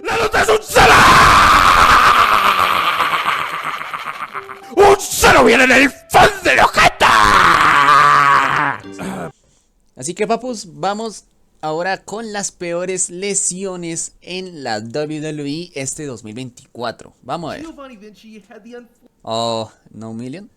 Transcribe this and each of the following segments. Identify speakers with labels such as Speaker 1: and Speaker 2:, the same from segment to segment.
Speaker 1: ¡La lucha es un cero! ¡Un cero viene del fondo de la jeta!
Speaker 2: Así que papus, vamos ahora con las peores lesiones en la WWE este 2024. Vamos a ver. Oh, no million.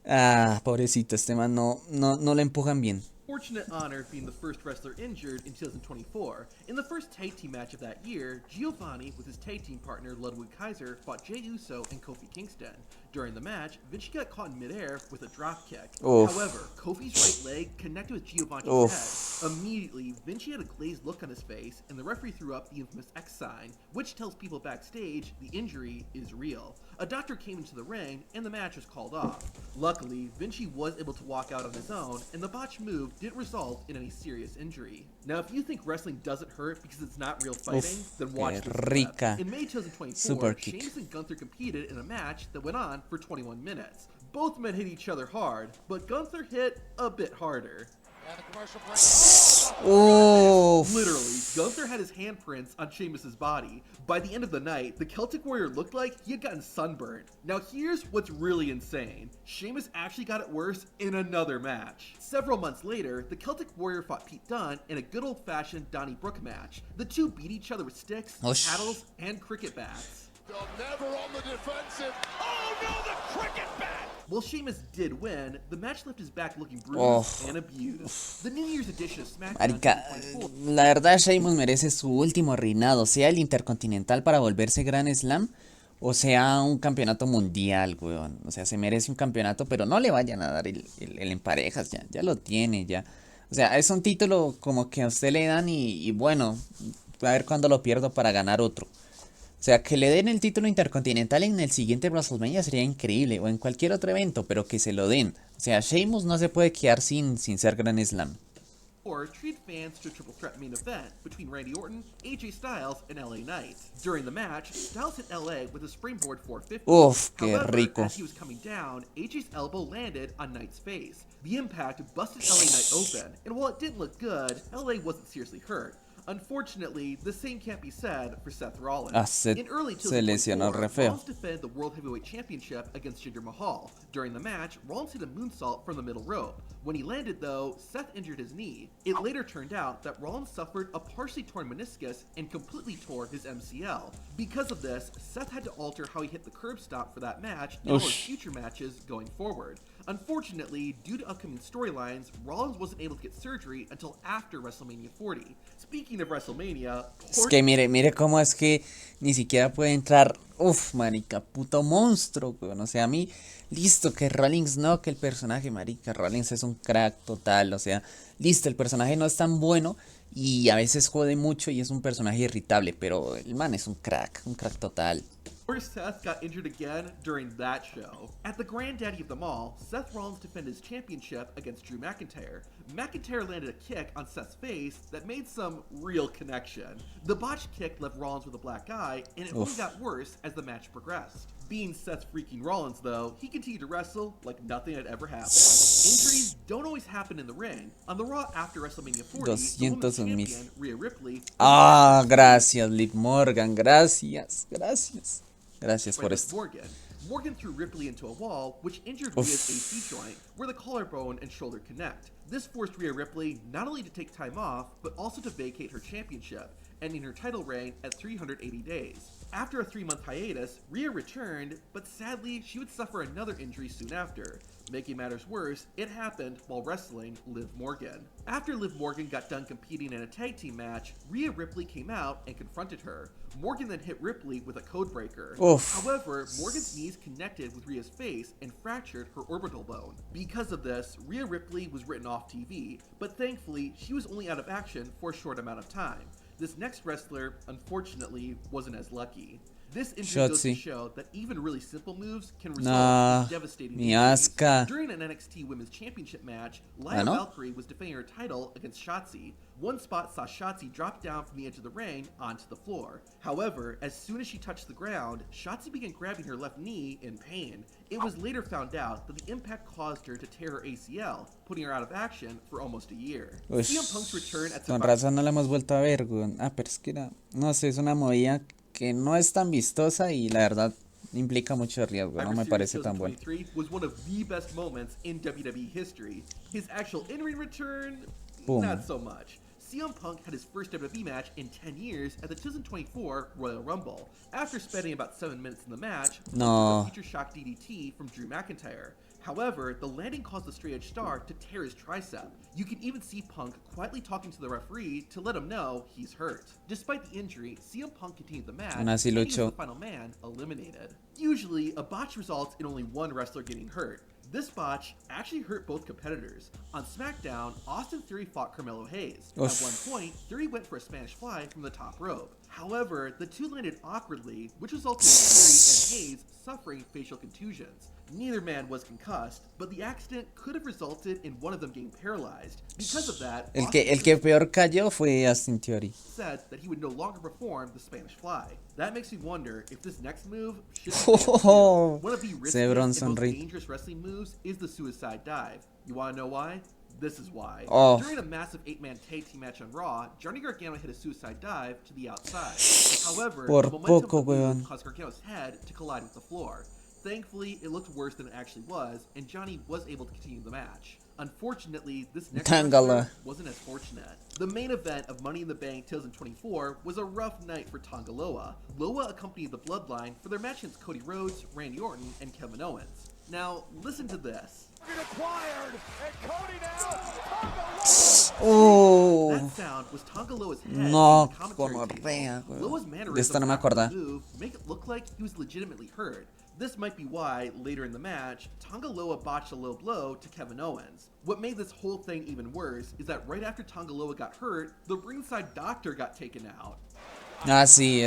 Speaker 2: Ah, pobrecito, este man no le empujan bien.
Speaker 3: Fortunate honor of being the first wrestler injured in 2024. In the first tag team match of that year, Giovanni with his tag team partner Ludwig Kaiser fought Jey Uso and Kofi Kingston. During the match, Vinci got caught in midair with a drop kick.
Speaker 2: Oof.
Speaker 3: However, Kofi's right leg connected with Giovanni's head. Immediately, Vinci had a glazed look on his face, and the referee threw up the infamous X sign, which tells people backstage the injury is real. A doctor came into the ring, and the match was called off. Luckily, Vinci was able to walk out on his own, and the botched move didn't result in any serious injury. Now, if you think wrestling doesn't hurt because it's not real fighting, then watch this clip. In May 2024, Sheamus and Gunther competed in a match that went on for 21 minutes. Both men hit each other hard, but Gunther hit a bit harder.
Speaker 2: Oh,
Speaker 3: literally, Gunther had his handprints on Sheamus's body. By the end of the night, the Celtic Warrior looked like he had gotten sunburned. Now here's what's really insane. Sheamus actually got it worse in another match. Several months later, the Celtic Warrior fought Pete Dunne in a good old-fashioned Donnybrook match. The two beat each other with sticks, paddles, and cricket bats.
Speaker 1: They're never on the defensive. Oh no, the cricket bat!
Speaker 3: While Sheamus did win, the match left his back looking bruised and abused. The New Year's edition of SmackDown
Speaker 2: marica, la verdad Sheamus merece su último reinado, sea el Intercontinental para volverse Gran Slam o sea un campeonato mundial, weón. O sea, se merece un campeonato, pero no le vayan a dar el en parejas, ya lo tiene, ya. O sea, es un título como que a usted le dan y bueno, a ver cuándo lo pierdo para ganar otro. O sea, que le den el título intercontinental en el siguiente WrestleMania sería increíble, o en cualquier otro evento, pero que se lo den. O sea, Sheamus no se puede quedar sin ser Gran Slam.
Speaker 3: Treated fans to a triple threat main event between Randy Orton, AJ Styles, and LA Knight. During the match, Styles hit LA with a springboard 450.
Speaker 2: Uf, qué
Speaker 3: However,
Speaker 2: rico.
Speaker 3: as he was coming down, AJ's elbow landed on Knight's face. The impact busted LA Knight open, and while it didn't look good, LA wasn't seriously hurt. Unfortunately, the same can't be said for Seth Rollins. In early 2024, Rollins defended the World Heavyweight Championship against Jinder Mahal. During the match, Rollins hit a moonsault from the middle rope. When he landed, though, Seth injured his knee. It later turned out that Rollins suffered a partially torn meniscus and completely tore his MCL. Because of this, Seth had to alter how he hit the curb stop for that match and all his future matches going forward. Unfortunately, due to upcoming storylines, Rollins wasn't able to get surgery until after WrestleMania 40. Speaking of WrestleMania,
Speaker 2: es que mire cómo es que ni siquiera puede entrar. Uf, marica, puto monstruo, weón. O sea, a mí, listo, que Rollins no, que el personaje, marica, Rollins es un crack total. O sea, listo, el personaje no es tan bueno y a veces jode mucho y es un personaje irritable, pero el man es un crack total.
Speaker 3: Seth got injured again during that show. At the granddaddy of them all, Seth Rollins defended his championship against Drew McIntyre. McIntyre landed a kick on Seth's face that made some real connection. The botched kick left Rollins with a black eye, and it only got worse as the match progressed. Being Seth freaking Rollins, though, he continued to wrestle like nothing had ever happened. Injuries don't always happen in the ring. On the Raw after WrestleMania 40, the women's champion, Rhea Ripley...
Speaker 2: Ah, gracias, Liv Morgan, gracias por esto.
Speaker 3: Morgan threw Ripley into a wall, which injured Rhea's AC joint, where the collarbone and shoulder connect. This forced Rhea Ripley not only to take time off, but also to vacate her championship, ending her title reign at 380 days. After a 3-month hiatus, Rhea returned, but sadly, she would suffer another injury soon after. Making matters worse, it happened while wrestling Liv Morgan. After Liv Morgan got done competing in a tag team match, Rhea Ripley came out and confronted her. Morgan then hit Ripley with a codebreaker. However, Morgan's knees connected with Rhea's face and fractured her orbital bone. Because of this, Rhea Ripley was written off TV, but thankfully, she was only out of action for a short amount of time. This next wrestler, unfortunately, wasn't as lucky. This injury goes to
Speaker 2: Shotzi.
Speaker 3: show that even really simple moves can result
Speaker 2: Nah,
Speaker 3: in devastating
Speaker 2: mi
Speaker 3: injuries.
Speaker 2: asca.
Speaker 3: During an NXT Women's Championship match, Laya
Speaker 2: ¿no?
Speaker 3: Valkyrie was defending her title against Shotzi. One spot saw Shotzi drop down from the edge of the ring onto the floor. However, as soon as she touched the ground, Shotzi began grabbing her left knee in pain. It was later found out that the impact caused her to tear her ACL, putting her out of action for almost a year.
Speaker 2: Ush,
Speaker 3: CM Punk's return at
Speaker 2: con
Speaker 3: Survivor
Speaker 2: razón no la hemos vuelto a ver, weón. Ah, pero es que no sé, es una movida que no es tan vistosa y la verdad implica mucho riesgo, no me
Speaker 3: Series
Speaker 2: parece tan bueno.
Speaker 3: 2023 was one of the best moments in WWE history. His actual in-ring return,
Speaker 2: Boom.
Speaker 3: not so much. CM Punk had his first WWE match in 10 years at the 2024 Royal Rumble. After spending about 7 minutes in the match, Punk
Speaker 2: No.
Speaker 3: took a future shock DDT from Drew McIntyre. However, the landing caused the straight edge star to tear his tricep. You can even see Punk quietly talking to the referee to let him know he's hurt. Despite the injury, CM Punk continued the match,
Speaker 2: Aún así
Speaker 3: and he was
Speaker 2: luchó.
Speaker 3: the final man eliminated. Usually, a botch results in only one wrestler getting hurt. This botch actually hurt both competitors. On SmackDown, Austin Theory fought Carmelo Hayes.
Speaker 2: Oof.
Speaker 3: At one point, Theory went for a Spanish fly from the top rope. However, the two landed awkwardly, which resulted in Theory and Hayes suffering facial contusions. Neither man was concussed, but the accident could have resulted in one of them getting paralyzed. Because of that,
Speaker 2: El que peor cayó fue Austin Theory.
Speaker 3: said that he would no longer perform the Spanish fly. That makes me wonder if this next move should be
Speaker 2: Oh,
Speaker 3: one of the riskiest
Speaker 2: ese
Speaker 3: and
Speaker 2: Bronson
Speaker 3: most
Speaker 2: Reed.
Speaker 3: dangerous wrestling moves is the suicide dive. You want to know why? This is why.
Speaker 2: Oh.
Speaker 3: During a massive 8-man tag team match on Raw, Johnny Gargano hit a suicide dive to the outside. However,
Speaker 2: Por
Speaker 3: the momentum
Speaker 2: poco,
Speaker 3: of the move
Speaker 2: weón.
Speaker 3: caused Gargano's head to collide with the floor. Thankfully, it looked worse than it actually was, and Johnny was able to continue the match. Unfortunately, this next
Speaker 2: Tangala.
Speaker 3: wrestler wasn't as fortunate. The main event of Money in the Bank 2024 was a rough night for Tonga Loa. Loa accompanied the Bloodline for their match against Cody Rhodes, Randy Orton, and Kevin Owens. Now, listen to this.
Speaker 2: Oh,
Speaker 3: That sound was Tonga Loa's head
Speaker 2: no,
Speaker 3: in the commentary
Speaker 2: gonorrea,
Speaker 3: table.
Speaker 2: weón.
Speaker 3: Loa's
Speaker 2: De
Speaker 3: mannerisms
Speaker 2: esta no me
Speaker 3: after the
Speaker 2: acordaba.
Speaker 3: move make it look like he was legitimately hurt. This might be why, later in the match, Tonga Loa botched a low blow to Kevin Owens. What made this whole thing even worse is that right after Tonga Loa got hurt, the ringside doctor got taken out.
Speaker 2: Ah, sí,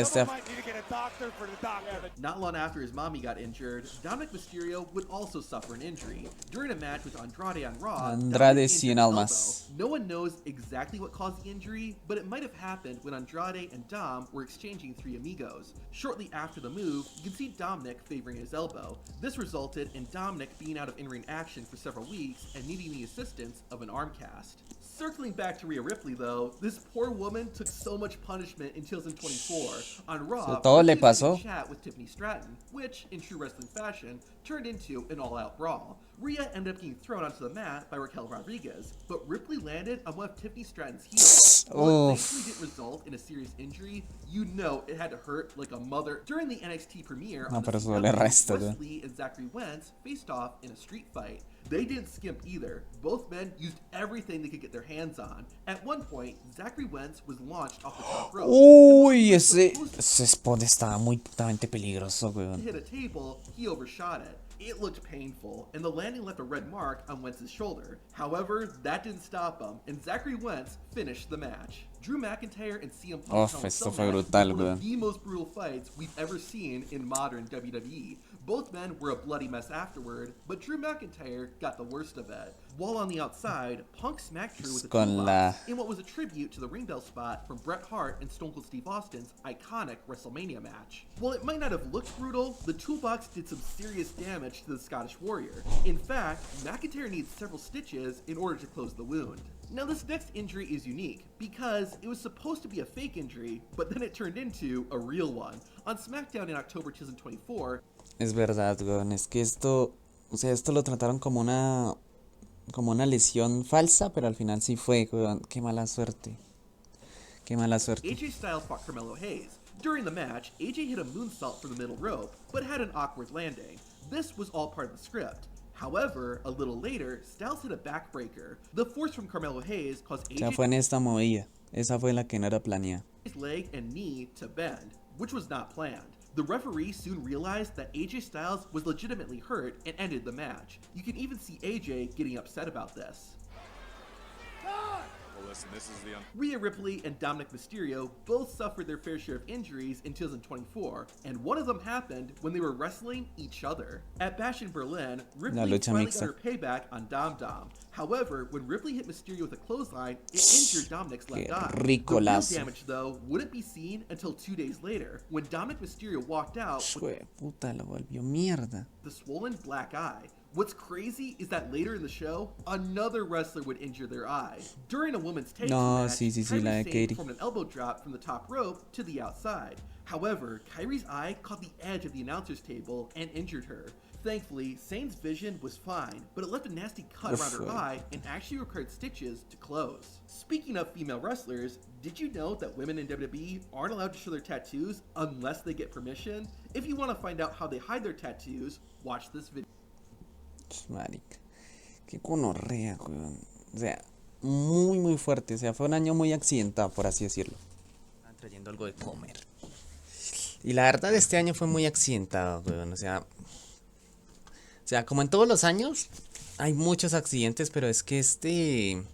Speaker 3: Not long after his mommy got injured, Dominic Mysterio would also suffer an injury. During a match with Andrade on Raw,
Speaker 2: Andrade
Speaker 3: Dominic
Speaker 2: sin
Speaker 3: injured his
Speaker 2: almas.
Speaker 3: elbow. No one knows exactly what caused the injury, but it might have happened when Andrade and Dom were exchanging Three Amigos. Shortly after the move, you can see Dominic favoring his elbow. This resulted in Dominic being out of in-ring action for several weeks and needing the assistance of an arm cast. Circling back to Rhea Ripley though, this poor woman took so much punishment in 2024. On Raw,
Speaker 2: So, todo le
Speaker 3: Ripley was in
Speaker 2: pasó.
Speaker 3: chat with Tiffany Stratton, which, in true wrestling fashion, turned into an all-out brawl. Rhea ended up getting thrown onto the mat by Raquel Rodriguez, but Ripley landed on one of Tiffany Stratton's heels. While it
Speaker 2: Oof.
Speaker 3: thankfully didn't result in a serious injury, you know it had to hurt like a mother. During the NXT premiere
Speaker 2: No,
Speaker 3: on the
Speaker 2: pero eso
Speaker 3: CW,
Speaker 2: duele resto,
Speaker 3: Wes
Speaker 2: dude.
Speaker 3: Lee and Zachary Wentz faced off in a street fight. They didn't skimp either. Both men used everything they could get their hands on. At one point, Zachary Wentz was launched off the top rope.
Speaker 2: Uy, ese spot estaba muy putamente peligroso,
Speaker 3: To
Speaker 2: weón.
Speaker 3: hit a table, he overshot it. It looked painful, and the landing left a red mark on Wentz's shoulder. However, that didn't stop him, and Zachary Wentz finished the match. Drew McIntyre and CM Punk
Speaker 2: Uf,
Speaker 3: Hell in a
Speaker 2: esto
Speaker 3: Cell
Speaker 2: fue
Speaker 3: match
Speaker 2: brutal,
Speaker 3: was one
Speaker 2: weón.
Speaker 3: of the most brutal fights we've ever seen in modern WWE. Both men were a bloody mess afterward, but Drew McIntyre got the worst of it. While on the outside, Punk smacked Drew with a
Speaker 2: Con la-
Speaker 3: toolbox in what was a tribute to the ring bell spot from Bret Hart and Stone Cold Steve Austin's iconic WrestleMania match. While it might not have looked brutal, the toolbox did some serious damage to the Scottish Warrior. In fact, McIntyre needs several stitches in order to close the wound. Now this next injury is unique because it was supposed to be a fake injury, but then it turned into a real one. On SmackDown in October 2024,
Speaker 2: Es verdad, weón. Es que esto, o sea, esto lo trataron como una lesión falsa, pero al final sí fue, weón. Qué mala suerte. Qué mala suerte.
Speaker 3: AJ Styles fought Carmelo Hayes. During the match, AJ hit a moonsault from the middle rope, but had an awkward landing. This was all part of the script. However, a little later, Styles hit a backbreaker. The force from Carmelo Hayes caused
Speaker 2: O sea, fue
Speaker 3: AJ's
Speaker 2: en esta movida. Esa fue la que no era planeada.
Speaker 3: leg and knee to bend, which was not planned. The referee soon realized that AJ Styles was legitimately hurt and ended the match. You can even see AJ getting upset about this. Rhea Ripley and Dominic Mysterio both suffered their fair share of injuries in 2024, and one of them happened when they were wrestling each other. At Bash in Berlin, Ripley
Speaker 2: lucha
Speaker 3: finally
Speaker 2: mixta.
Speaker 3: got her payback on Dom Dom. However, when Ripley hit Mysterio with a clothesline, it injured Dominic's left
Speaker 2: Qué
Speaker 3: eye.
Speaker 2: rico
Speaker 3: The real
Speaker 2: lazo.
Speaker 3: damage, though, wouldn't be seen until 2 days later, when Dominic Mysterio walked out with
Speaker 2: Jue puta, lo volvió mierda.
Speaker 3: the swollen black eye. What's crazy is that later in the show, another wrestler would injure their eye. During a women's tag team
Speaker 2: No,
Speaker 3: match,
Speaker 2: sí,
Speaker 3: Kairi
Speaker 2: la de
Speaker 3: Sane
Speaker 2: Kairi.
Speaker 3: performed an elbow drop from the top rope to the outside. However, Kairi's eye caught the edge of the announcer's table and injured her. Thankfully, Sane's vision was fine, but it left a nasty cut around her eye and actually required stitches to close. Speaking of female wrestlers, did you know that women in WWE aren't allowed to show their tattoos unless they get permission? If you want to find out how they hide their tattoos, watch this video.
Speaker 2: Marica, qué gonorrea, weón. O sea, muy fuerte. O sea, fue un año muy accidentado, por así decirlo. Estaban trayendo algo de comer. Y la verdad, este año fue muy accidentado, weón. O sea, como en todos los años, hay muchos accidentes, pero es que este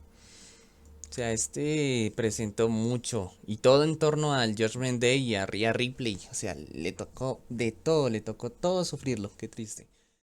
Speaker 2: presentó mucho. Y todo en torno al Judgment Day y a Rhea Ripley. O sea, le tocó de todo, le tocó todo sufrirlo. Qué triste.